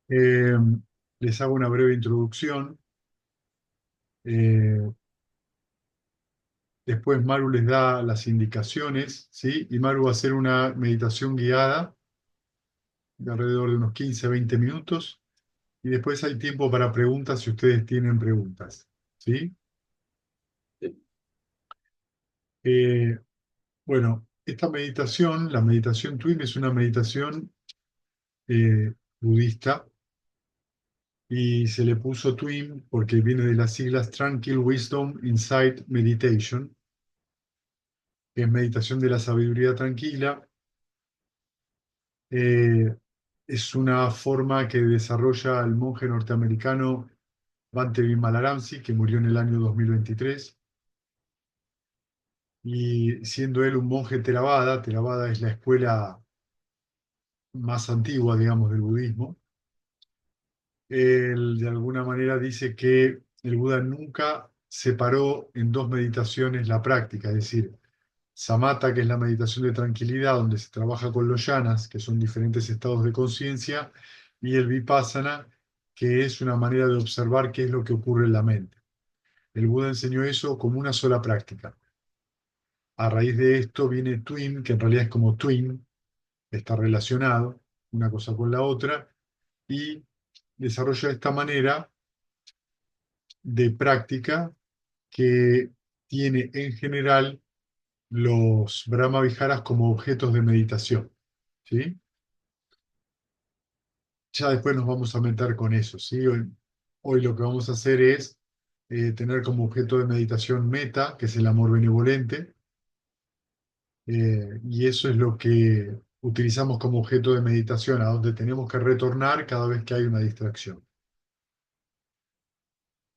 Eh, Les hago una breve introducción. eh, Después Maru les da las indicaciones, ¿sí? Y Maru va a hacer una meditación guiada de alrededor de unos 15 a 20 minutos. Y después hay tiempo para preguntas si ustedes tienen preguntas, ¿sí? Eh, bueno, esta meditación, la meditación Twin, es una meditación eh, budista y se le puso Twin porque viene de las siglas Tranquil Wisdom Insight Meditation, que es meditación de la sabiduría tranquila. Eh, es una forma que desarrolla el monje norteamericano Bhante Vimalaramsi, que murió en el año 2023. Y siendo él un monje Theravada, Theravada es la escuela más antigua, digamos, del budismo, él de alguna manera dice que el Buda nunca separó en dos meditaciones la práctica, es decir, Samatha, que es la meditación de tranquilidad, donde se trabaja con los yanas, que son diferentes estados de conciencia, y el Vipassana, que es una manera de observar qué es lo que ocurre en la mente. El Buda enseñó eso como una sola práctica. A raíz de esto viene Twin, que en realidad es como Twin, está relacionado una cosa con la otra, y desarrolla esta manera de práctica que tiene en general los Brahma Viharas como objetos de meditación, ¿sí? Ya después nos vamos a meter con eso, ¿sí? Hoy lo que vamos a hacer es tener como objeto de meditación meta, que es el amor benevolente, y eso es lo que utilizamos como objeto de meditación, a donde tenemos que retornar cada vez que hay una distracción.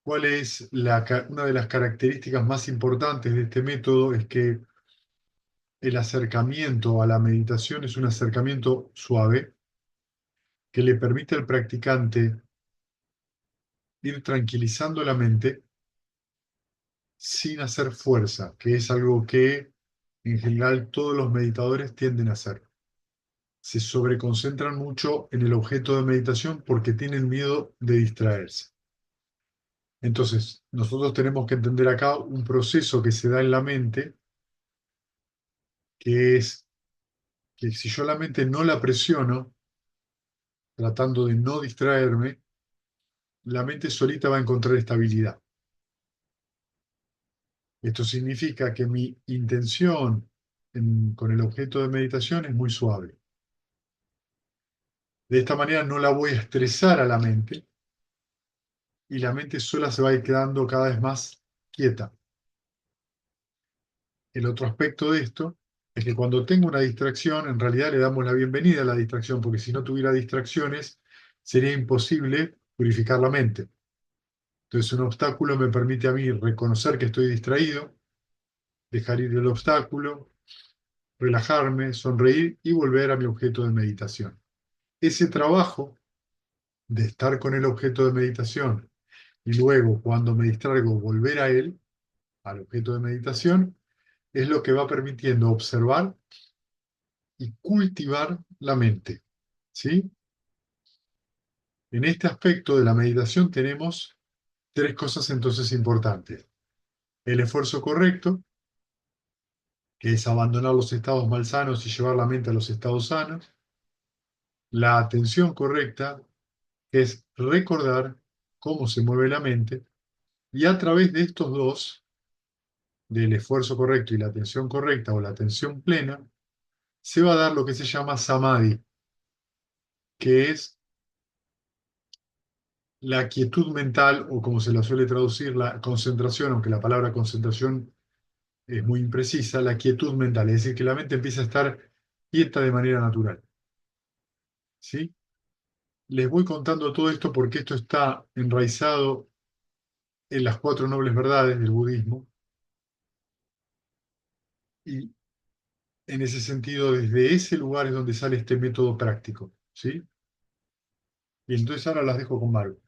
¿Cuál es una de las características más importantes de este método? Es que el acercamiento a la meditación es un acercamiento suave que le permite al practicante ir tranquilizando la mente sin hacer fuerza, que es algo que en general todos los meditadores tienden a hacer. Se sobreconcentran mucho en el objeto de meditación porque tienen miedo de distraerse. Entonces, nosotros tenemos que entender acá un proceso que se da en la mente, que es que si yo la mente no la presiono, tratando de no distraerme, la mente solita va a encontrar estabilidad. Esto significa que mi intención con el objeto de meditación es muy suave. De esta manera no la voy a estresar a la mente y la mente sola se va a ir quedando cada vez más quieta. El otro aspecto de esto es que cuando tengo una distracción, en realidad le damos la bienvenida a la distracción, porque si no tuviera distracciones, sería imposible purificar la mente. Entonces, un obstáculo me permite a mí reconocer que estoy distraído, dejar ir el obstáculo, relajarme, sonreír y volver a mi objeto de meditación. Ese trabajo de estar con el objeto de meditación y luego, cuando me distraigo, volver a él, al objeto de meditación, es lo que va permitiendo observar y cultivar la mente. ¿Sí? En este aspecto de la meditación tenemos tres cosas entonces importantes. El esfuerzo correcto, que es abandonar los estados malsanos y llevar la mente a los estados sanos. La atención correcta, que es recordar cómo se mueve la mente. Y a través de estos dos, del esfuerzo correcto y la atención correcta o la atención plena, se va a dar lo que se llama samadhi, que es la quietud mental, o como se la suele traducir, la concentración, aunque la palabra concentración es muy imprecisa, la quietud mental, es decir, que la mente empieza a estar quieta de manera natural. ¿Sí? Les voy contando todo esto porque esto está enraizado en las cuatro nobles verdades del budismo y en ese sentido, desde ese lugar es donde sale este método práctico. ¿Sí? Y entonces ahora las dejo con Maru.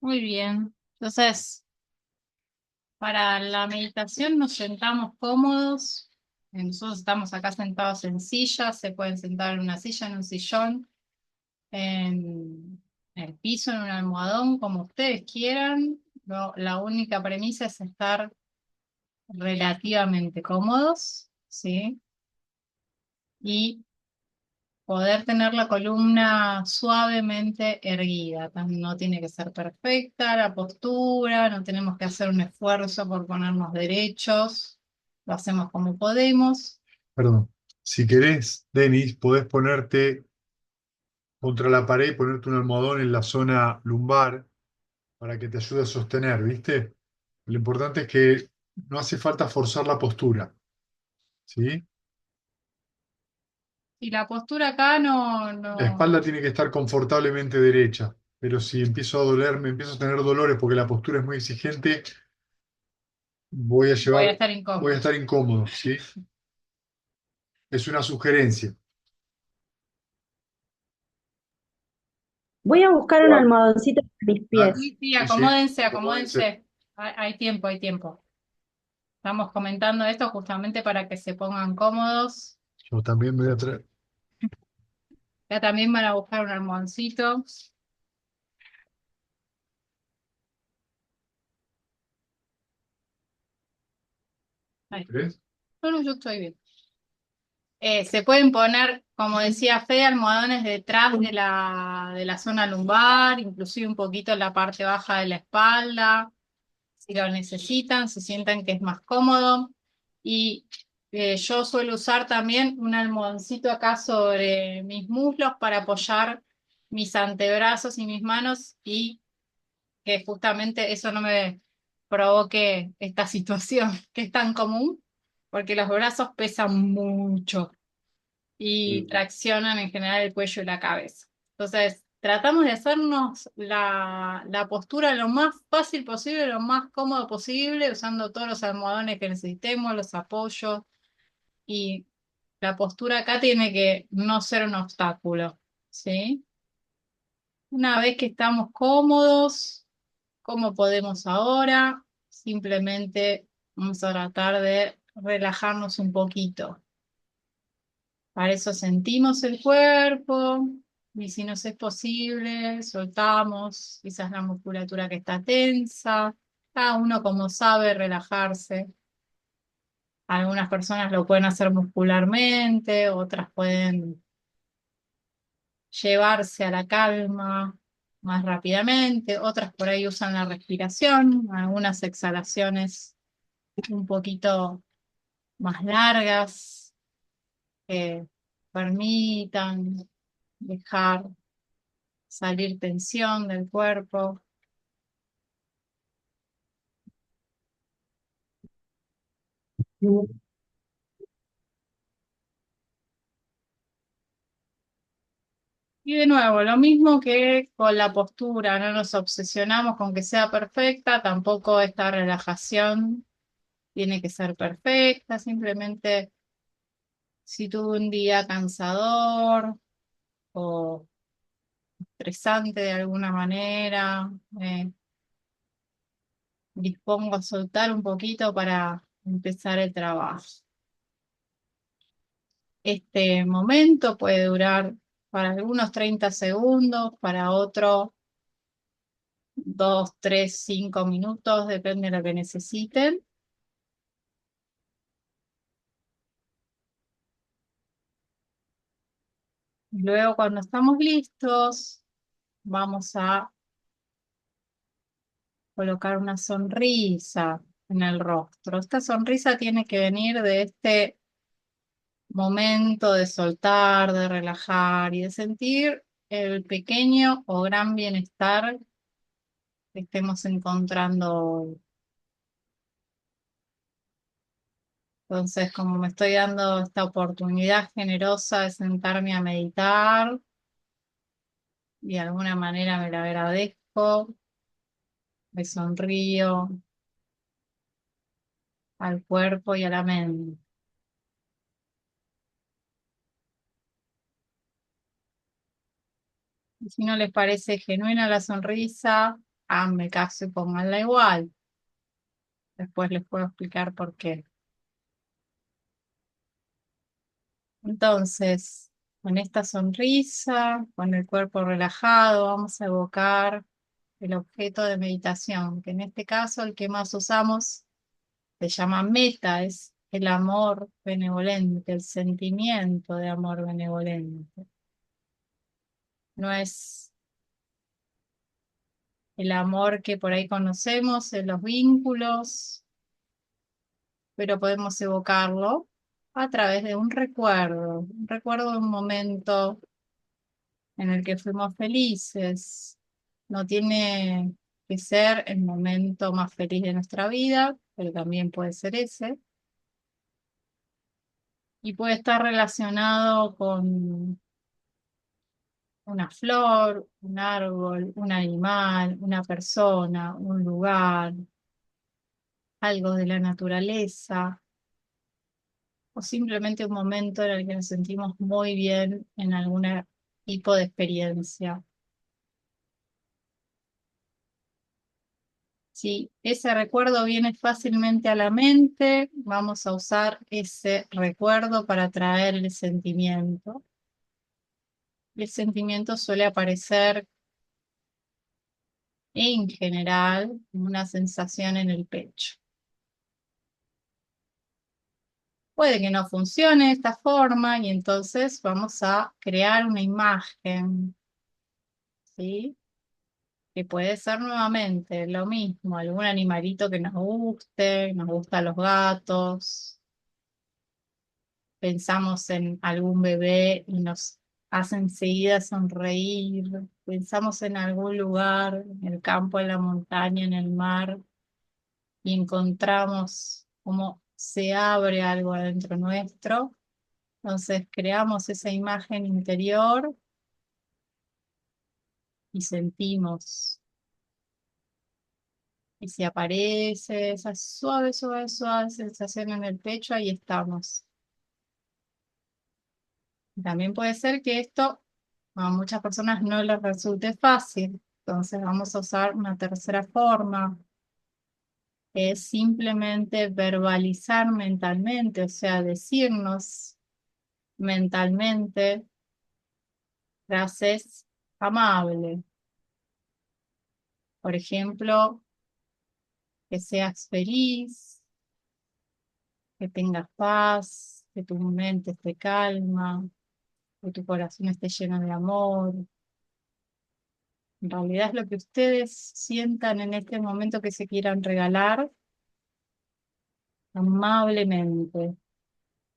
Muy bien. Entonces, para la meditación nos sentamos cómodos. Nosotros estamos acá sentados en sillas, se pueden sentar en una silla, en un sillón. en el piso, en un almohadón, como ustedes quieran. La única premisa es estar relativamente cómodos, ¿sí? Y poder tener la columna suavemente erguida. No tiene que ser perfecta la postura, no tenemos que hacer un esfuerzo por ponernos derechos, lo hacemos como podemos. Perdón. Si querés, Denis, podés ponerte contra la pared y ponerte un almohadón en la zona lumbar para que te ayude a sostener, ¿viste? Lo importante es que no hace falta forzar la postura, ¿sí? Y la postura acá La espalda tiene que estar confortablemente derecha, pero si empiezo a dolerme, empiezo a tener dolores porque la postura es muy exigente, voy a estar voy a incómoda. estar incómodo, ¿sí? Es una sugerencia. Voy a buscar un Igual. almohadoncito para mis Dale. pies. Sí, sí, Sí, sí, acomódense, acomódense. acomódense. Hay tiempo, hay tiempo. Estamos comentando esto justamente para que se pongan cómodos. Yo también me voy a traer. Ya también van a buscar un almohadoncito. Ahí. ¿Crees? No, no, yo estoy bien. Se pueden poner, como decía Fede, almohadones detrás de la zona lumbar, inclusive un poquito en la parte baja de la espalda, si lo necesitan, se sientan que es más cómodo. Y yo suelo usar también un almohadoncito acá sobre mis muslos para apoyar mis antebrazos y mis manos y que justamente eso no me provoque esta situación que es tan común, porque los brazos pesan mucho y traccionan en general el cuello y la cabeza. Entonces, tratamos de hacernos la postura lo más fácil posible, lo más cómodo posible, usando todos los almohadones que necesitemos, los apoyos, y la postura acá tiene que no ser un obstáculo, ¿sí? Una vez que estamos cómodos, ¿cómo podemos ahora? Simplemente vamos a tratar de relajarnos un poquito. Para eso sentimos el cuerpo y si nos es posible, soltamos quizás la musculatura que está tensa. Cada uno como sabe relajarse. Algunas personas lo pueden hacer muscularmente, otras pueden llevarse a la calma más rápidamente, otras por ahí usan la respiración, algunas exhalaciones un poquito más largas que permitan dejar salir tensión del cuerpo. Y de nuevo, lo mismo que con la postura, no nos obsesionamos con que sea perfecta, tampoco esta relajación tiene que ser perfecta, simplemente si tuve un día cansador o estresante de alguna manera, me dispongo a soltar un poquito para empezar el trabajo. Este momento puede durar para algunos 30 segundos, para otros 2, 3, 5 minutos, depende de lo que necesiten. Luego, cuando estamos listos, vamos a colocar una sonrisa en el rostro. Esta sonrisa tiene que venir de este momento de soltar, de relajar y de sentir el pequeño o gran bienestar que estemos encontrando hoy. Entonces, como me estoy dando esta oportunidad generosa de sentarme a meditar, y de alguna manera me la agradezco, me sonrío al cuerpo y a la mente. Y si no les parece genuina la sonrisa, háganme caso y pónganla igual. Después les puedo explicar por qué. Entonces, Con esta sonrisa, con el cuerpo relajado, vamos a evocar el objeto de meditación, que en este caso el que más usamos se llama meta, es el amor benevolente, el sentimiento de amor benevolente. No es el amor que por ahí conocemos en los vínculos, pero podemos evocarlo a través de un recuerdo de un momento en el que fuimos felices. No tiene que ser el momento más feliz de nuestra vida, pero también puede ser ese. Y puede estar relacionado con una flor, un árbol, un animal, una persona, un lugar, algo de la naturaleza, o simplemente un momento en el que nos sentimos muy bien en algún tipo de experiencia. Si ese recuerdo viene fácilmente a la mente, vamos a usar ese recuerdo para traer el sentimiento. El sentimiento suele aparecer en general como una sensación en el pecho. Puede que no funcione de esta forma y entonces vamos a crear una imagen, ¿sí? Que puede ser nuevamente lo mismo, algún animalito que nos gustan los gatos, pensamos en algún bebé y nos hace enseguida sonreír, pensamos en algún lugar, en el campo, en la montaña, en el mar, y encontramos cómo se abre algo adentro nuestro. Entonces creamos esa imagen interior y sentimos. Y si aparece esa suave, suave, suave sensación en el pecho, ahí estamos. También puede ser que esto a muchas personas no les resulte fácil. Entonces vamos a usar una tercera forma, que es simplemente verbalizar mentalmente, o sea, decirnos mentalmente frases amables. Por ejemplo, que seas feliz, que tengas paz, que tu mente esté calma, que tu corazón esté lleno de amor. En realidad es lo que ustedes sientan en este momento que se quieran regalar amablemente.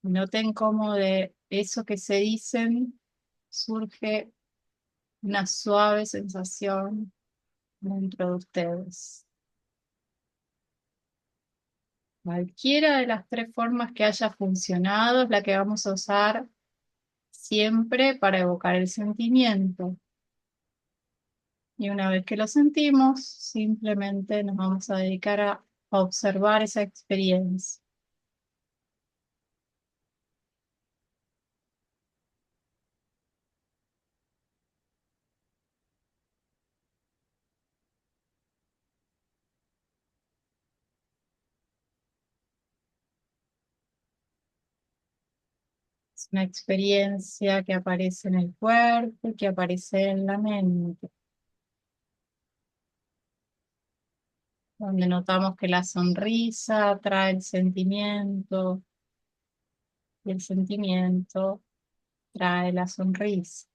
Noten cómo de eso que se dicen surge una suave sensación dentro de ustedes. Cualquiera de las tres formas que haya funcionado es la que vamos a usar siempre para evocar el sentimiento. Y una vez que lo sentimos, simplemente nos vamos a dedicar a observar esa experiencia. Es una experiencia que aparece en el cuerpo y que aparece en la mente, donde notamos que la sonrisa trae el sentimiento y el sentimiento trae la sonrisa.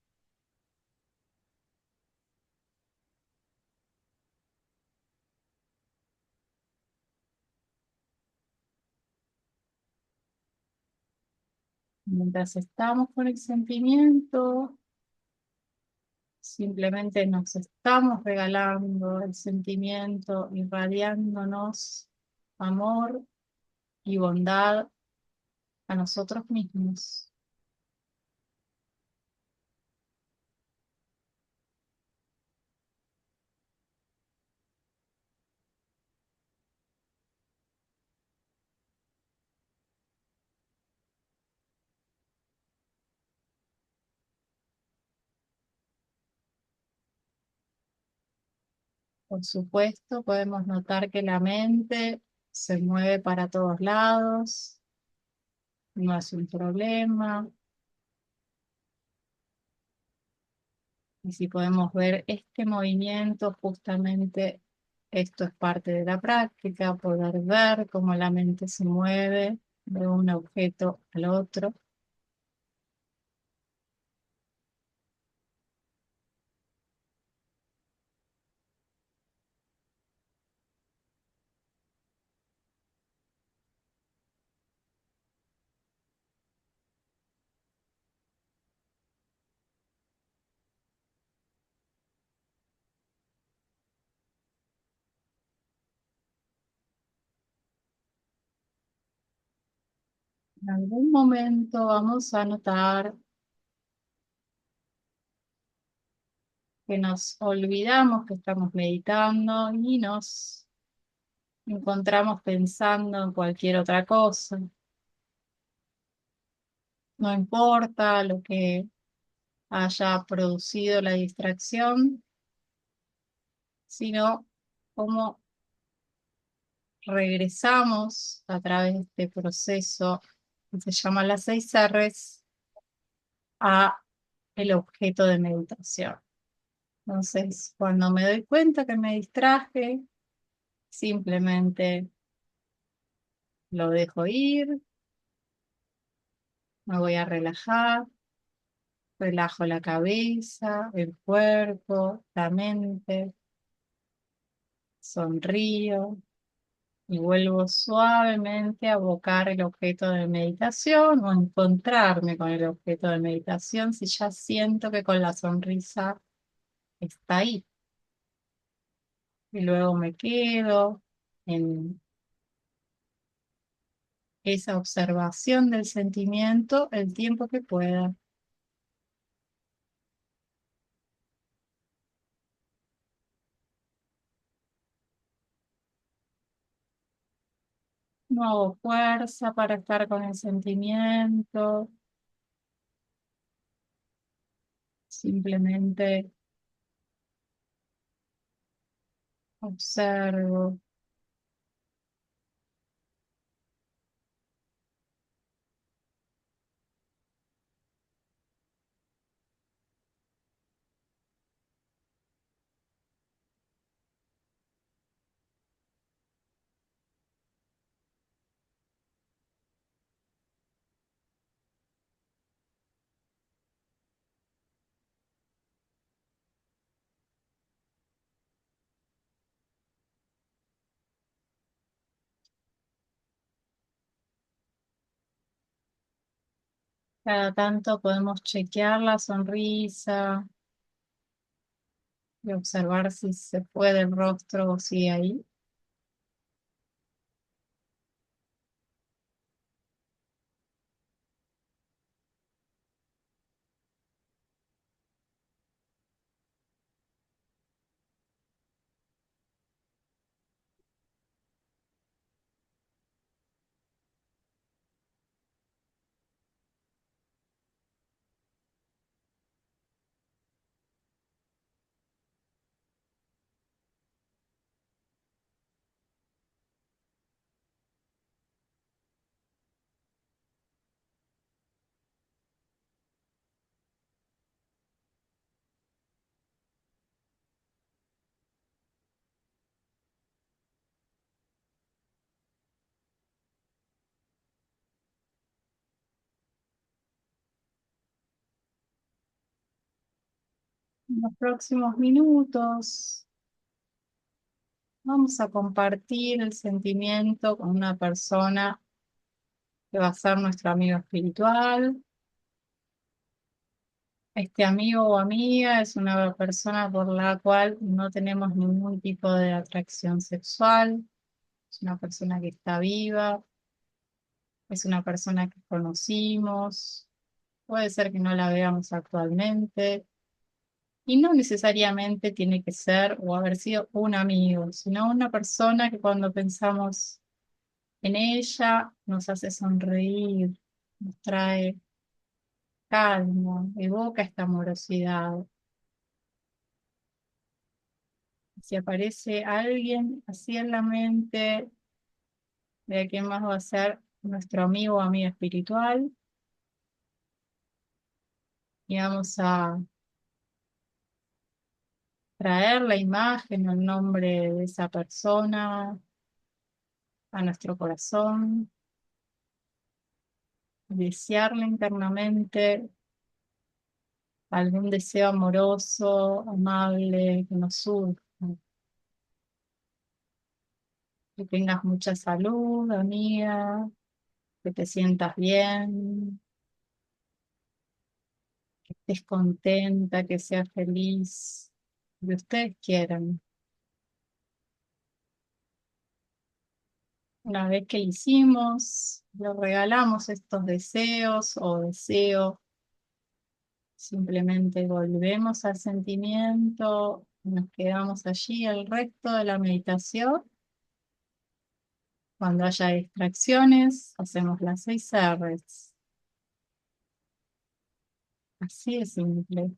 Mientras estamos con el sentimiento, simplemente nos estamos regalando el sentimiento, irradiándonos amor y bondad a nosotros mismos. Por supuesto, podemos notar que la mente se mueve para todos lados, no es un problema. Y si podemos ver este movimiento, justamente esto es parte de la práctica, poder ver cómo la mente se mueve de un objeto al otro. En algún momento vamos a notar que nos olvidamos que estamos meditando y nos encontramos pensando en cualquier otra cosa. No importa lo que haya producido la distracción, sino cómo regresamos a través de este proceso que se llama las 6 R's a el objeto de meditación. Entonces, cuando me doy cuenta que me distraje, simplemente lo dejo ir, me voy a relajar, relajo la cabeza, el cuerpo, la mente, sonrío y vuelvo suavemente a abocar el objeto de meditación o encontrarme con el objeto de meditación si ya siento que con la sonrisa está ahí. Y luego me quedo en esa observación del sentimiento el tiempo que pueda. No hago fuerza para estar con el sentimiento, simplemente observo. Cada tanto podemos chequear la sonrisa y observar si se puede el rostro o sigue ahí. En los próximos minutos vamos a compartir el sentimiento con una persona que va a ser nuestro amigo espiritual. Este amigo o amiga es una persona por la cual no tenemos ningún tipo de atracción sexual, es una persona que está viva, es una persona que conocimos, puede ser que no la veamos actualmente, y no necesariamente tiene que ser o haber sido un amigo, sino una persona que cuando pensamos en ella nos hace sonreír, nos trae calma, evoca esta amorosidad. Si aparece alguien así en la mente, de quién más va a ser nuestro amigo o amiga espiritual, y vamos a traer la imagen o el nombre de esa persona a nuestro corazón, desearle internamente algún deseo amoroso, amable, que nos surja. Que tengas mucha salud, amiga, que te sientas bien, que estés contenta, que seas feliz, lo que ustedes quieran. Una vez que hicimos, le regalamos estos deseos o deseo, simplemente volvemos al sentimiento, nos quedamos allí el resto de la meditación. Cuando haya distracciones, hacemos las 6 R's. Así de simple.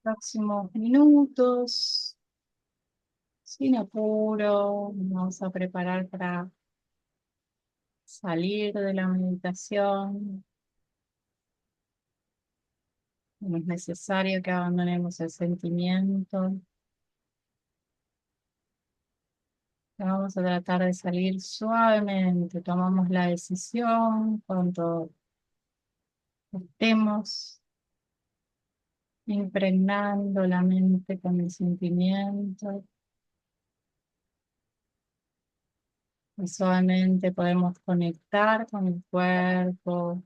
Próximos minutos, sin apuro, nos vamos a preparar para salir de la meditación. No es necesario que abandonemos el sentimiento. Vamos a tratar de salir suavemente. Tomamos la decisión cuando estemos impregnando la mente con el sentimiento. Y suavemente podemos conectar con el cuerpo,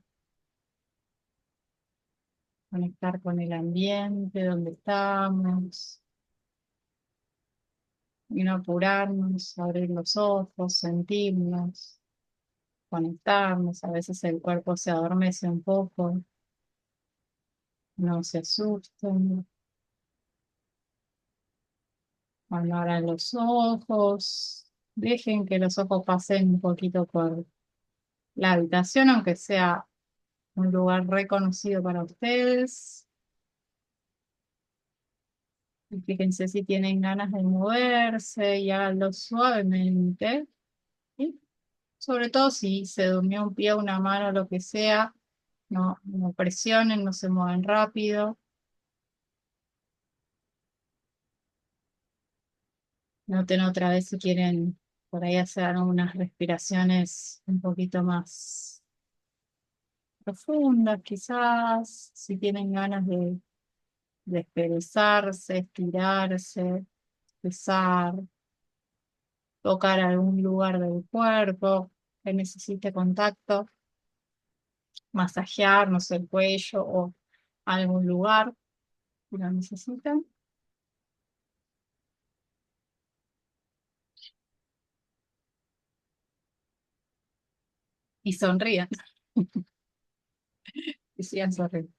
conectar con el ambiente donde estamos. Y no apurarnos, abrir los ojos, sentirnos, conectarnos. A veces el cuerpo se adormece un poco, no se asusten. Cuando abran los ojos, Dejen que los ojos pasen un poquito por la habitación, aunque sea un lugar reconocido para ustedes. Y fíjense si tienen ganas de moverse y háganlo suavemente. Y sobre todo si se durmió un pie, una mano, lo que sea, no presionen, no se muevan rápido. Noten otra vez si quieren por ahí hacer unas respiraciones un poquito más profundas, quizás, si tienen ganas de desperezarse, estirarse, besar, tocar algún lugar del cuerpo que necesite contacto, masajear, no sé, el cuello o algún lugar que lo necesiten. Y sonrían, y sigan sonriendo.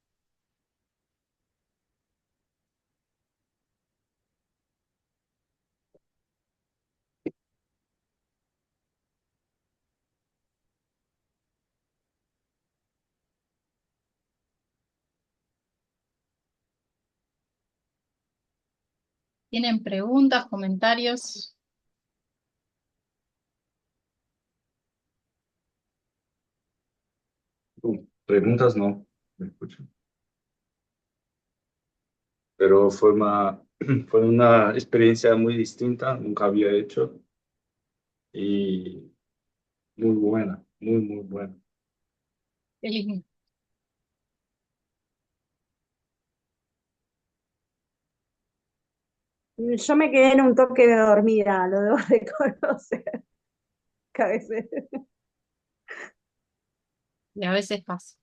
¿Tienen preguntas, comentarios? Preguntas no, me escuchan. Pero fue una experiencia muy distinta, nunca había hecho y muy buena, muy, muy buena. Qué lindo. Yo me quedé en un toque de dormida, lo debo reconocer, que a veces. Y a veces pasa.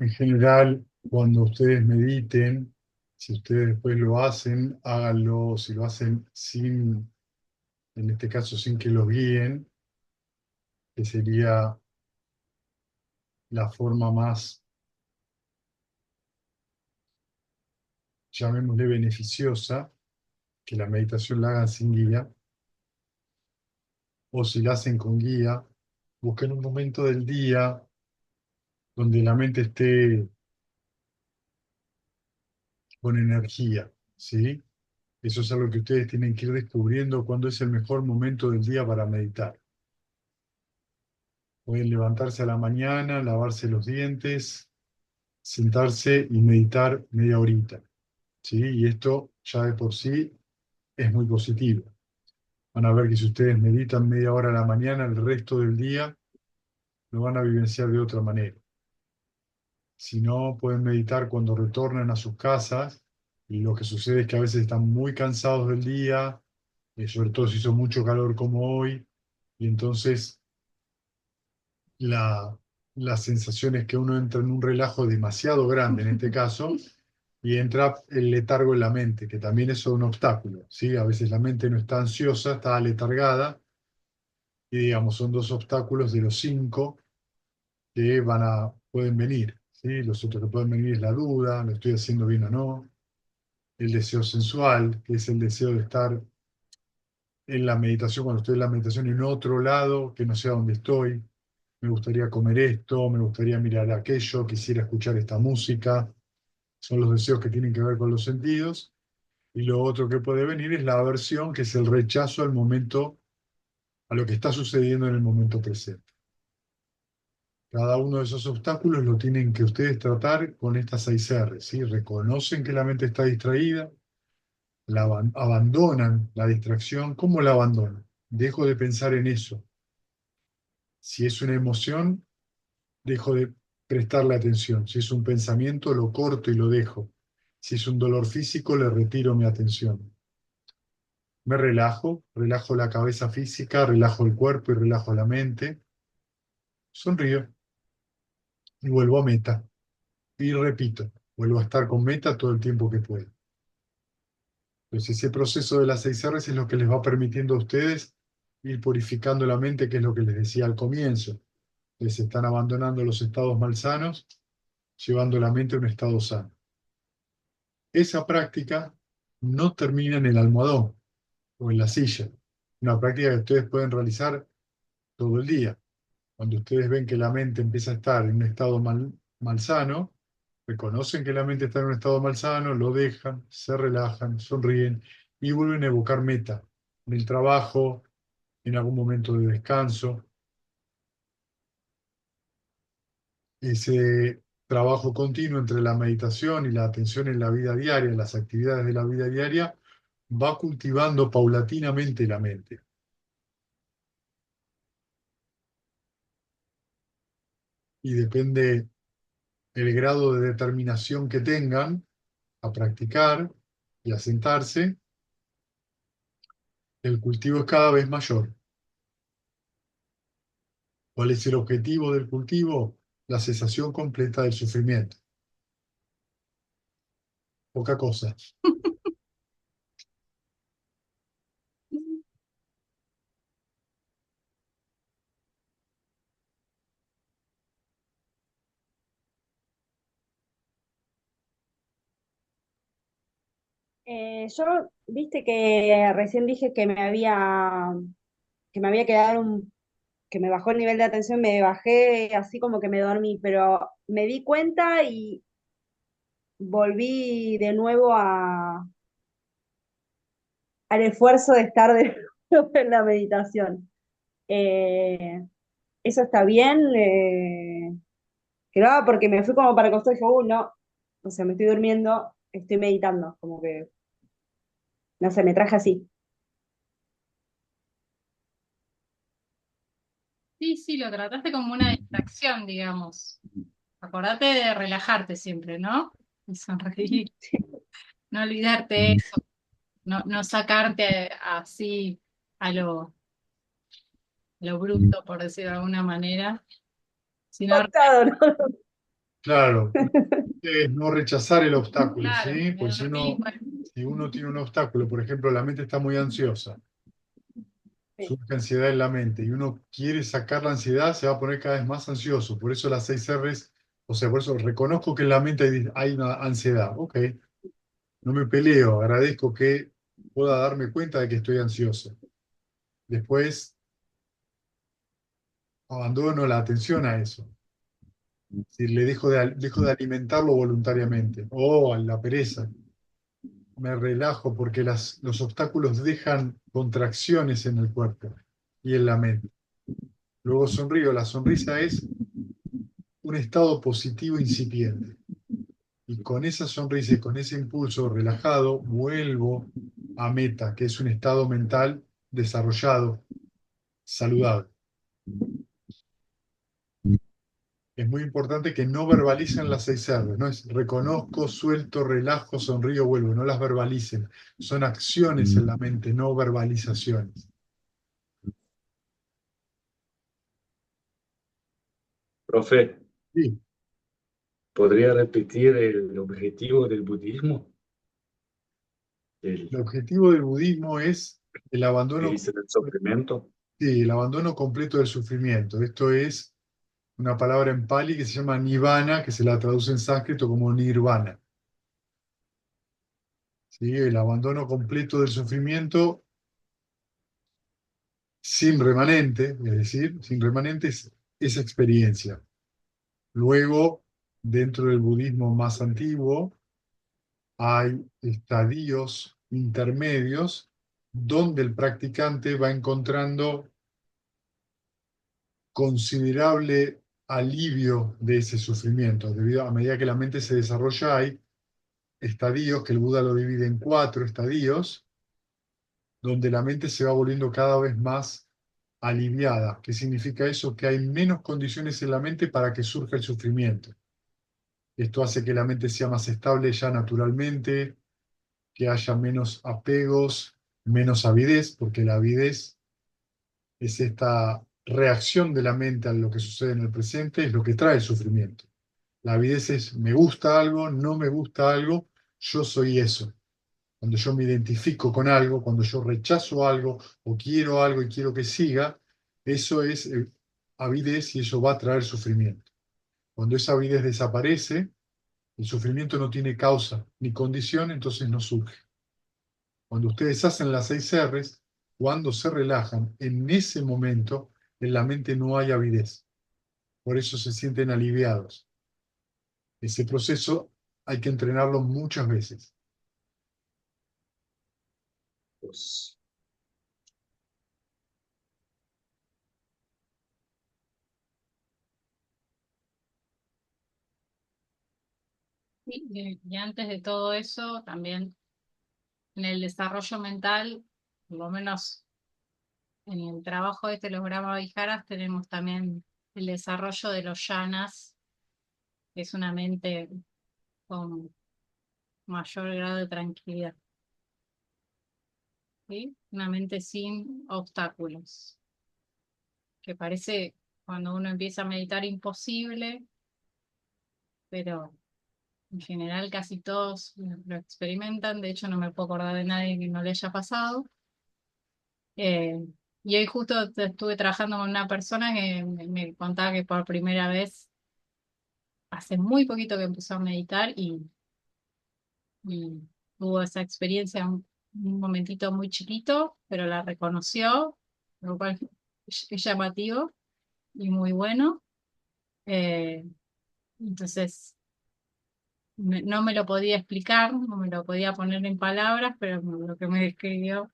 En general, cuando ustedes mediten, si ustedes después lo hacen, háganlo, si lo hacen sin, en este caso sin que los guíen, que sería la forma más, llamémosle, beneficiosa, que la meditación la hagan sin guía, o si la hacen con guía, busquen un momento del día donde la mente esté con energía, ¿sí? Eso es algo que ustedes tienen que ir descubriendo cuándo es el mejor momento del día para meditar. Pueden levantarse a la mañana, lavarse los dientes, sentarse y meditar media horita, ¿sí? Y esto ya de por sí es muy positivo. Van a ver que si ustedes meditan media hora a la mañana, el resto del día lo van a vivenciar de otra manera. Si no, pueden meditar cuando retornen a sus casas y lo que sucede es que a veces están muy cansados del día, sobre todo si hizo mucho calor como hoy, y entonces la, la sensación es que uno entra en un relajo demasiado grande en este caso y entra el letargo en la mente, que también es un obstáculo, ¿sí? A veces la mente no está ansiosa, está aletargada y digamos son dos obstáculos de los cinco que pueden venir, ¿sí? Los otros que pueden venir es la duda, lo estoy haciendo bien o no, el deseo sensual, que es el deseo de estar en la meditación, cuando estoy en la meditación en otro lado, que no sea donde estoy. Me gustaría comer esto, me gustaría mirar aquello, quisiera escuchar esta música. Son los deseos que tienen que ver con los sentidos. Y lo otro que puede venir es la aversión, que es el rechazo al momento, a lo que está sucediendo en el momento presente. Cada uno de esos obstáculos lo tienen que ustedes tratar con estas 6 R, ¿sí? Reconocen que la mente está distraída, abandonan la distracción. ¿Cómo la abandonan? Dejo de pensar en eso. Si es una emoción, dejo de prestarle atención. Si es un pensamiento, lo corto y lo dejo. Si es un dolor físico, le retiro mi atención. Me relajo, relajo la cabeza física, relajo el cuerpo y relajo la mente. Sonrío y vuelvo a meta. Y repito, vuelvo a estar con meta todo el tiempo que pueda. Entonces ese proceso de las 6 R es lo que les va permitiendo a ustedes ir purificando la mente, que es lo que les decía al comienzo. Les están abandonando los estados malsanos, llevando la mente a un estado sano. Esa práctica no termina en el almohadón o en la silla. Una práctica que ustedes pueden realizar todo el día. Cuando ustedes ven que la mente empieza a estar en un estado malsano, reconocen que la mente está en un estado malsano, lo dejan, se relajan, sonríen y vuelven a evocar meta en el trabajo, en algún momento de descanso. Ese trabajo continuo entre la meditación y la atención en la vida diaria, en las actividades de la vida diaria, va cultivando paulatinamente la mente. Y depende el grado de determinación que tengan a practicar y a sentarse, el cultivo es cada vez mayor. ¿Cuál es el objetivo del cultivo? La cesación completa del sufrimiento. Poca cosa. Yo, viste que recién dije que me había quedado que me bajó el nivel de atención, me bajé así como que me dormí, pero me di cuenta y volví de nuevo al esfuerzo de estar de nuevo en la meditación. Eh, Eso está bien, que lo haga porque me fui como para acostar y dije, no, o sea, me estoy durmiendo, estoy meditando, como que, no sé, me traje así. Sí, sí, lo trataste como una distracción, digamos. Acordate de relajarte siempre, ¿no? Y sonreír, no olvidarte de eso, no sacarte así a lo bruto, por decirlo de alguna manera, sino, Octavo, ¿no? Claro, es no rechazar el obstáculo, claro, ¿sí? me Pues dormí, bueno, si uno tiene un obstáculo, por ejemplo, la mente está muy ansiosa, Sí. surge ansiedad en la mente y uno quiere sacar la ansiedad, se va a poner cada vez más ansioso. Por eso las 6 R's, o sea, por eso reconozco que en la mente hay una ansiedad. Ok, no me peleo, agradezco que pueda darme cuenta de que estoy ansioso. Después abandono la atención a eso. Si le dejo de alimentarlo voluntariamente o a la pereza. Me relajo porque los obstáculos dejan contracciones en el cuerpo y en la mente. Luego sonrío. La sonrisa es un estado positivo incipiente. Y con esa sonrisa y con ese impulso relajado, vuelvo a meta, que es un estado mental desarrollado, saludable. Es muy importante que no verbalicen las 6 R's, no es reconozco, suelto, relajo, sonrío, vuelvo, no las verbalicen. Son acciones en la mente, no verbalizaciones. Profe, Sí, ¿podría repetir el objetivo del budismo? el El objetivo del budismo es el que abandono, dice del sufrimiento. sí, el abandono completo del sufrimiento. Esto es una palabra en pali que se llama nirvana, que se la traduce en sánscrito como nirvana. ¿Sí? El abandono completo del sufrimiento sin remanente, es decir, sin remanente es esa experiencia. Luego, dentro del budismo más antiguo, hay estadios intermedios donde el practicante va encontrando considerable alivio de ese sufrimiento. Debido a medida que la mente se desarrolla, hay estadios que el Buda lo divide en 4 estadios, donde la mente se va volviendo cada vez más aliviada. ¿Qué significa eso? Que hay menos condiciones en la mente para que surja el sufrimiento. Esto hace que la mente sea más estable ya naturalmente, que haya menos apegos, menos avidez, porque la avidez es esta reacción de la mente a lo que sucede en el presente, es lo que trae el sufrimiento. La avidez es me gusta algo, no me gusta algo, yo soy eso. Cuando yo me identifico con algo, cuando yo rechazo algo o quiero algo y quiero que siga, eso es avidez y eso va a traer sufrimiento. Cuando esa avidez desaparece, el sufrimiento no tiene causa ni condición, entonces no surge. Cuando ustedes hacen las 6 R's, cuando se relajan, en ese momento en la mente no hay avidez. Por eso se sienten aliviados. Ese proceso hay que entrenarlo muchas veces. Pues, Y antes de todo eso, también en el desarrollo mental, por lo menos en el trabajo de los Brahma Viharas, tenemos también el desarrollo de los yanas, que es una mente con mayor grado de tranquilidad, ¿sí? Una mente sin obstáculos, que parece cuando uno empieza a meditar imposible, pero en general casi todos lo experimentan. De hecho, no me puedo acordar de nadie que no le haya pasado. Eh, y hoy justo estuve trabajando con una persona que me contaba que por primera vez, hace muy poquito que empezó a meditar y tuvo esa experiencia un momentito muy chiquito, pero la reconoció, lo cual es llamativo y muy bueno. Eh, entonces, no me lo podía explicar, no me lo podía poner en palabras, pero lo que me describió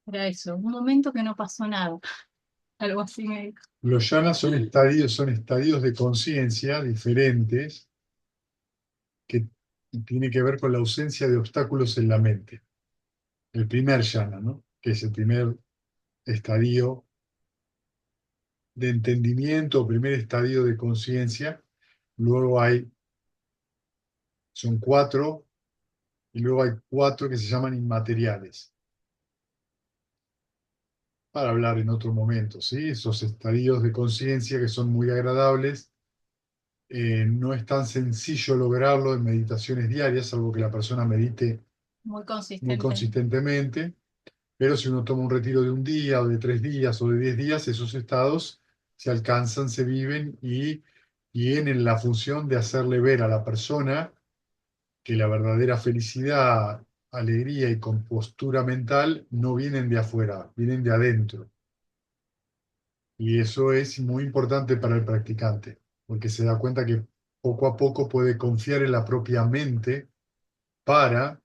era eso, un momento que no pasó nada, algo así me dijo. Los yanas son estadios de conciencia diferentes que tiene que ver con la ausencia de obstáculos en la mente. El primer yana, ¿no? Que es el primer estadio de entendimiento o primer estadio de conciencia. Luego son cuatro, y luego hay cuatro que se llaman inmateriales, para hablar en otro momento, ¿sí? Esos estadios de conciencia que son muy agradables. No es tan sencillo lograrlo en meditaciones diarias, salvo que la persona medite Muy muy consistente. consistentemente. Pero si uno toma un retiro de un día o de 3 días o de 10 días, esos estados se alcanzan, se viven y tienen la función de hacerle ver a la persona que la verdadera felicidad, alegría y compostura mental no vienen de afuera, vienen de adentro. Y eso es muy importante para el practicante, porque se da cuenta que poco a poco puede confiar en la propia mente para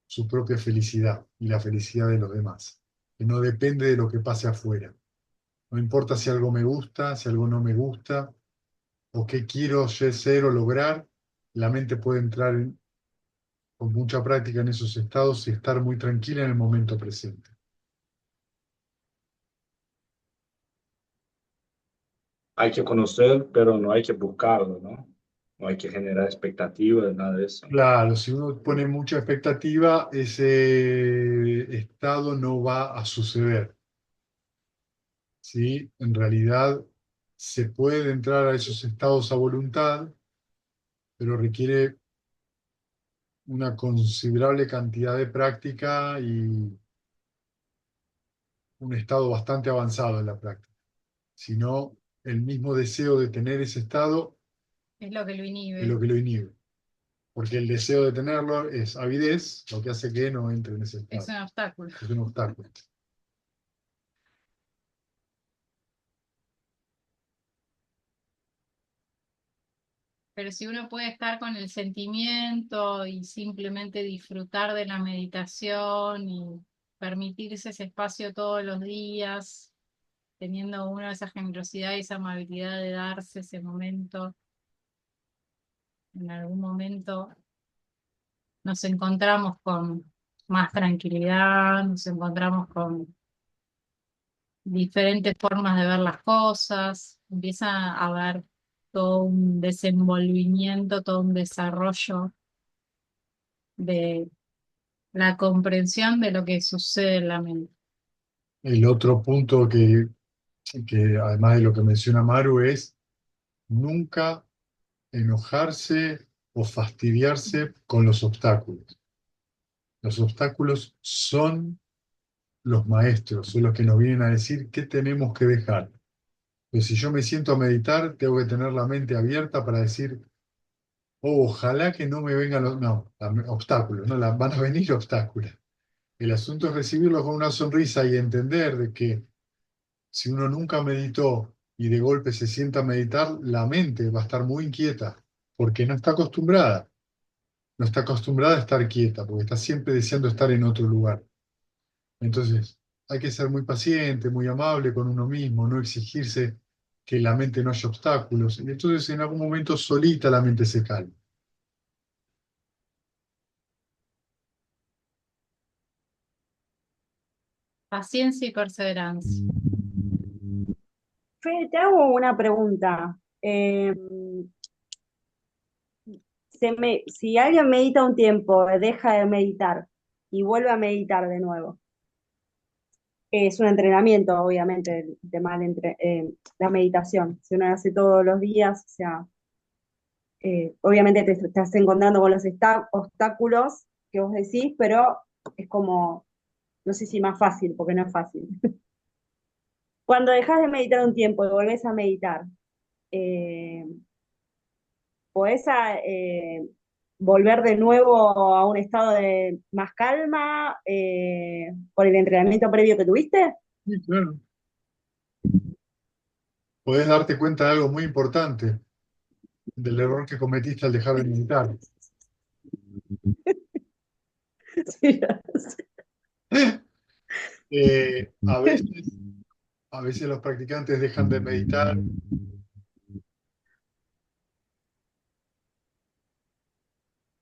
su propia felicidad y la felicidad de los demás, que no depende de lo que pase afuera. No importa si algo me gusta, si algo no me gusta, o qué quiero yo ser o lograr, la mente puede entrar con mucha práctica en esos estados y estar muy tranquila en el momento presente. hay que conocer, pero no hay que buscarlo, ¿no? No hay que generar expectativas, nada de eso. Claro, si uno pone mucha expectativa, ese estado no va a suceder, ¿sí? En realidad se puede entrar a esos estados a voluntad, pero requiere una considerable cantidad de práctica y un estado bastante avanzado en la práctica. Si no, el mismo deseo de tener ese estado Es lo que lo es inhibe, lo que lo inhibe. Porque el deseo de tenerlo es avidez, lo que hace que no entre en ese es estado. un obstáculo. Es un obstáculo. Pero si uno puede estar con el sentimiento y simplemente disfrutar de la meditación y permitirse ese espacio todos los días, teniendo uno esa generosidad y esa amabilidad de darse ese momento, en algún momento nos encontramos con más tranquilidad, nos encontramos con diferentes formas de ver las cosas, empieza a haber todo un desenvolvimiento, todo un desarrollo de la comprensión de lo que sucede en la mente. El otro punto que además de lo que menciona Maru es nunca enojarse o fastidiarse con los obstáculos. Los obstáculos son los maestros, son los que nos vienen a decir qué tenemos que dejar. Pues si yo me siento a meditar, tengo que tener la mente abierta para decir, "Oh, ojalá que no me vengan los no, obstáculos, no, van a venir obstáculos. El asunto es recibirlo con una sonrisa y entender de que si uno nunca meditó y de golpe se sienta a meditar, la mente va a estar muy inquieta porque no está acostumbrada a estar quieta, porque está siempre deseando estar en otro lugar. Entonces, hay que ser muy paciente, muy amable con uno mismo, no exigirse que la mente no haya obstáculos. Y entonces, en algún momento, solita la mente se calma. Paciencia y perseverancia. Fede, te hago una pregunta. Si alguien medita un tiempo, deja de meditar y vuelve a meditar de nuevo, es un entrenamiento, obviamente, el tema de la meditación. Si uno hace todos los días, o sea, obviamente te estás encontrando con los obstáculos que vos decís, pero es como, no sé si más fácil, porque no es fácil. Cuando dejas de meditar un tiempo y volvés a meditar, eh, ¿podés volver de nuevo a un estado de más calma por el entrenamiento previo que tuviste? Sí, claro. Podés darte cuenta de algo muy importante, del error que cometiste al dejar de meditar. Sí, ya sé. Eh, a veces, a veces los practicantes dejan de meditar.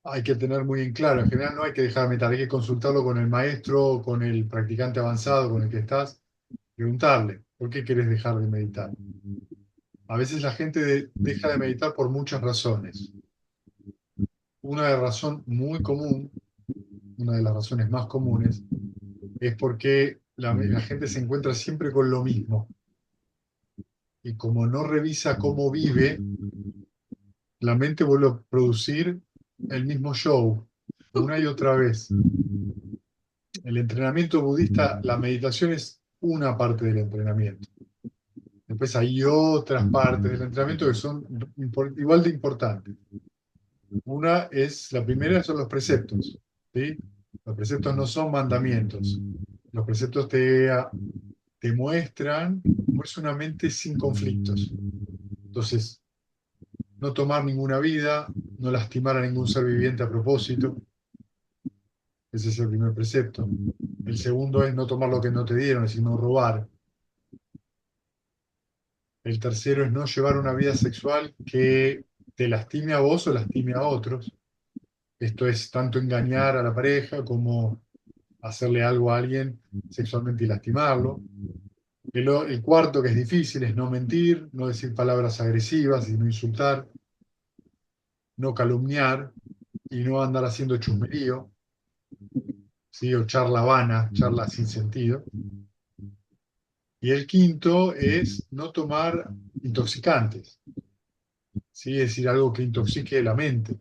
Hay que tener muy en claro, en general no hay que dejar de meditar, hay que consultarlo con el maestro o con el practicante avanzado con el que estás, preguntarle, ¿por qué querés dejar de meditar? A veces la gente deja de meditar por muchas razones. Una razón muy común, una de las razones más comunes, es porque la gente se encuentra siempre con lo mismo y como no revisa cómo vive, la mente vuelve a producir el mismo show una y otra vez. El entrenamiento budista, la meditación es una parte del entrenamiento. Después hay otras partes del entrenamiento que son igual de importantes. La primera son los preceptos, ¿sí? Los preceptos no son mandamientos. Los preceptos te muestran cómo es una mente sin conflictos. Entonces, no tomar ninguna vida, no lastimar a ningún ser viviente a propósito. Ese es el primer precepto. El segundo es no tomar lo que no te dieron, es decir, no robar. El tercero es no llevar una vida sexual que te lastime a vos o lastime a otros. Esto es tanto engañar a la pareja como hacerle algo a alguien sexualmente y lastimarlo. El cuarto, que es difícil, es no mentir, no decir palabras agresivas y no insultar, no calumniar y no andar haciendo chusmerío, ¿sí? O charla vana, charla sin sentido. Y el quinto es no tomar intoxicantes, ¿sí? Es decir, algo que intoxique la mente.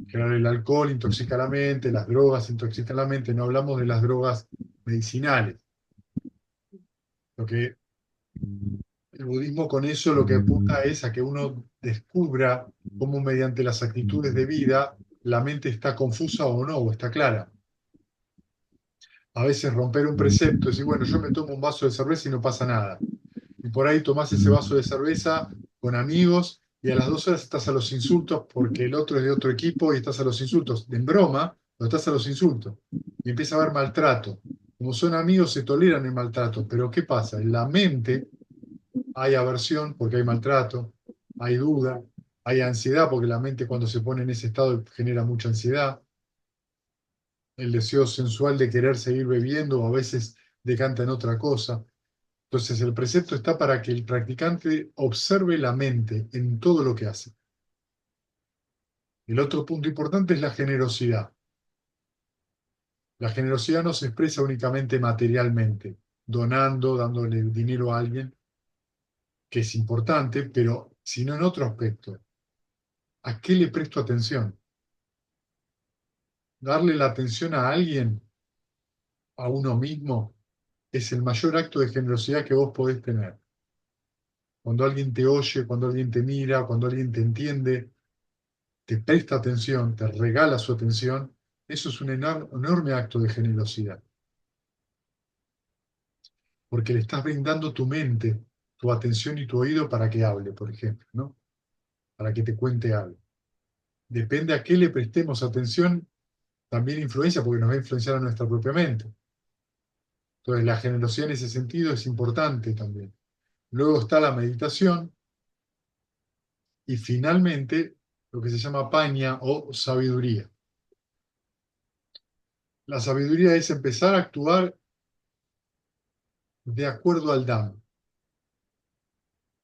Claro, el alcohol intoxica la mente, las drogas intoxican la mente, no hablamos de las drogas medicinales. Lo que el budismo con eso lo que apunta es a que uno descubra cómo mediante las actitudes de vida la mente está confusa o no, o está clara. A veces romper un precepto, decir, bueno, yo me tomo un vaso de cerveza y no pasa nada. Y por ahí tomás ese vaso de cerveza con amigos y a las 2 horas estás a los insultos porque el otro es de otro equipo y estás a los insultos. En broma, pero estás a los insultos. Y empieza a haber maltrato. Como son amigos, se toleran el maltrato. Pero ¿qué pasa? En la mente hay aversión porque hay maltrato, hay duda, hay ansiedad porque la mente cuando se pone en ese estado genera mucha ansiedad, el deseo sensual de querer seguir bebiendo o a veces decanta en otra cosa. Entonces el precepto está para que el practicante observe la mente en todo lo que hace. El otro punto importante es la generosidad. La generosidad no se expresa únicamente materialmente, donando, dándole dinero a alguien, que es importante, pero sino en otro aspecto. ¿A qué le presto atención? Darle la atención a alguien, a uno mismo, es el mayor acto de generosidad que vos podés tener. Cuando alguien te oye, cuando alguien te mira, cuando alguien te entiende, te presta atención, te regala su atención, Eso es un enorme acto de generosidad, porque le estás brindando tu mente, tu atención y tu oído para que hable, por ejemplo, ¿no? Para que te cuente algo. Depende a qué le prestemos atención, también influencia, porque nos va a influenciar a nuestra propia mente. Entonces, la generosidad en ese sentido es importante también. Luego está la meditación y finalmente lo que se llama paña o sabiduría. La sabiduría es empezar a actuar de acuerdo al Dhamma,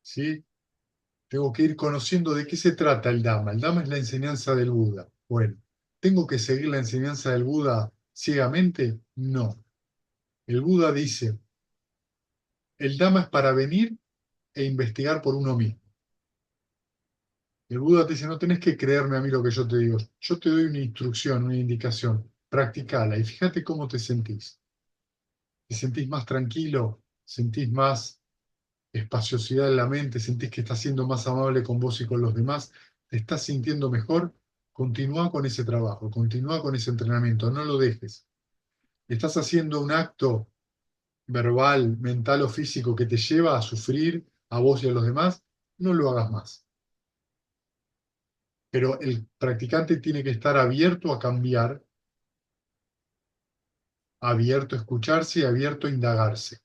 ¿sí? Tengo que ir conociendo de qué se trata el Dhamma. El Dhamma es la enseñanza del Buda. Bueno, ¿tengo que seguir la enseñanza del Buda ciegamente? No. El Buda dice, el Dhamma es para venir e investigar por uno mismo. El Buda te dice, no tenés que creerme a mí lo que yo te digo. Yo te doy una instrucción, una indicación. Practicala y fíjate cómo te sentís. ¿Te sentís más tranquilo? ¿Sentís más espaciosidad en la mente? ¿Sentís que estás siendo más amable con vos y con los demás? ¿Te estás sintiendo mejor? Continúa con ese trabajo, continúa con ese entrenamiento, no lo dejes. ¿Estás haciendo un acto verbal, mental o físico que te lleva a sufrir a vos y a los demás? No lo hagas más. Pero el practicante tiene que estar abierto a cambiar, abierto a escucharse y abierto a indagarse.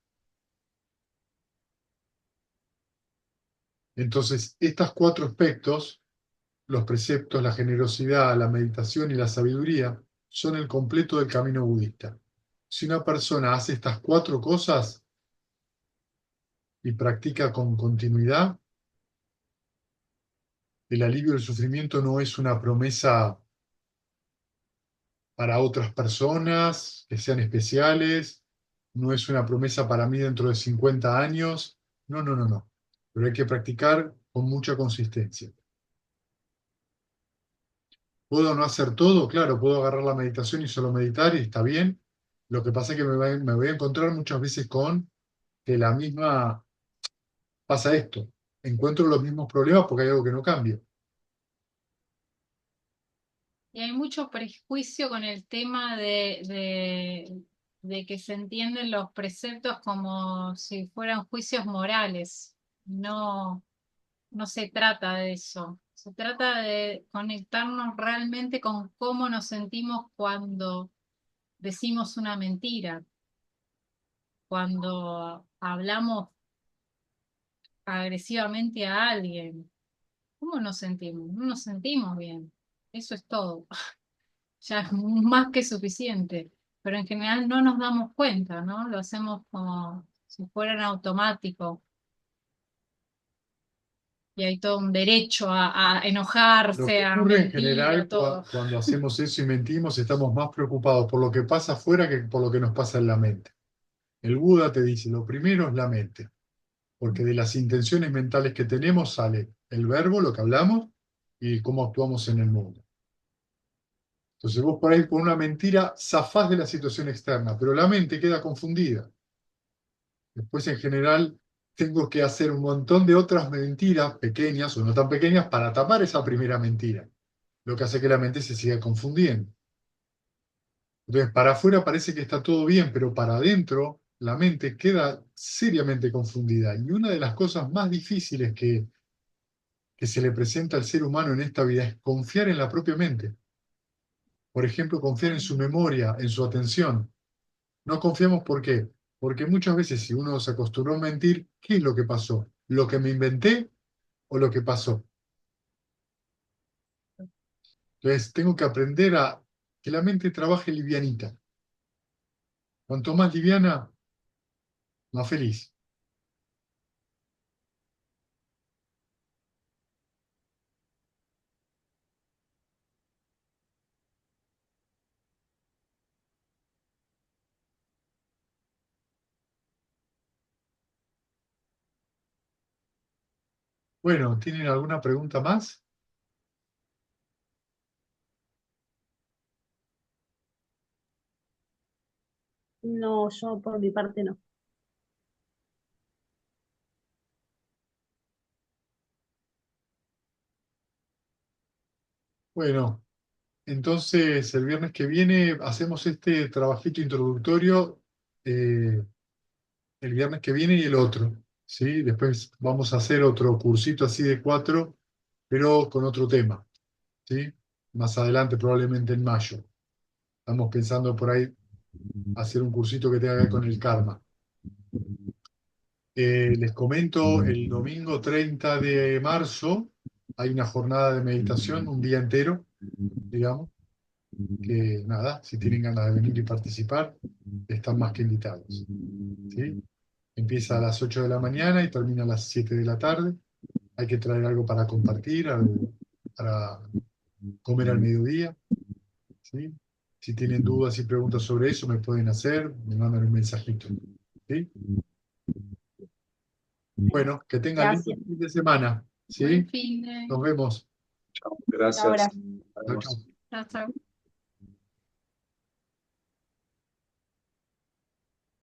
Entonces, estos cuatro aspectos, los preceptos, la generosidad, la meditación y la sabiduría, son el completo del camino budista. Si una persona hace estas cuatro cosas y practica con continuidad, el alivio del sufrimiento no es una promesa para otras personas que sean especiales, no es una promesa para mí dentro de 50 años, no, no, no, no. Pero hay que practicar con mucha consistencia. ¿Puedo no hacer todo? Claro, puedo agarrar la meditación y solo meditar y está bien. Lo que pasa es que me voy a encontrar muchas veces con que la misma, pasa esto, encuentro los mismos problemas porque hay algo que no cambia. Y hay mucho prejuicio con el tema de que se entienden los preceptos como si fueran juicios morales. No, no se trata de eso. Se trata de conectarnos realmente con cómo nos sentimos cuando decimos una mentira, cuando hablamos agresivamente a alguien. ¿Cómo nos sentimos? No nos sentimos bien. Eso es todo. Ya es más que suficiente. Pero en general no nos damos cuenta, ¿no? Lo hacemos como si fueran automático. Y hay todo un derecho a Lo que enojarse, a ocurre en mentir, a general todo. cuando hacemos eso y mentimos, estamos más preocupados por lo que pasa afuera que por lo que nos pasa en la mente. El Buda te dice, lo primero es la mente, porque de las intenciones mentales que tenemos sale el verbo, lo que hablamos, y cómo actuamos en el mundo. Entonces vos por ahí con una mentira zafás de la situación externa, pero la mente queda confundida. Después en general tengo que hacer un montón de otras mentiras, pequeñas o no tan pequeñas, para tapar esa primera mentira, lo que hace que la mente se siga confundiendo. Entonces, para afuera parece que está todo bien, pero para adentro la mente queda seriamente confundida. Y una de las cosas más difíciles que se le presenta al ser humano en esta vida es confiar en la propia mente. Por ejemplo, confiar en su memoria, en su atención. No confiamos ¿por qué? Porque muchas veces si uno se acostumbró a mentir, ¿qué es lo que pasó? ¿Lo que me inventé o lo que pasó? Entonces, tengo que aprender a que la mente trabaje livianita. Cuanto más liviana, más feliz. Bueno, ¿tienen alguna pregunta más? No, yo por mi parte no. Bueno. entonces el viernes que viene hacemos este trabajito introductorio, el viernes que viene y el otro, ¿sí? Después vamos a hacer otro cursito así de 4, pero con otro tema, ¿sí? Más adelante, probablemente en mayo. Estamos pensando por ahí hacer un cursito que tenga que ver con el karma. Les comento, el domingo 30 de marzo hay una jornada de meditación, un día entero, digamos, que nada, si tienen ganas de venir y participar, están más que invitados, ¿sí? Empieza a las 8 de la mañana y termina a las 7 de la tarde. Hay que traer algo para compartir, para comer al mediodía, ¿sí? Si tienen dudas y preguntas sobre eso, me pueden hacer, me mandan un mensajito, ¿sí? Bueno, que tengan lindo Gracias. fin de semana, Buen ¿sí? fin de... Nos vemos. Chao, Chao, gracias. gracias. Nos Chao, vemos. chao. Chao, chao.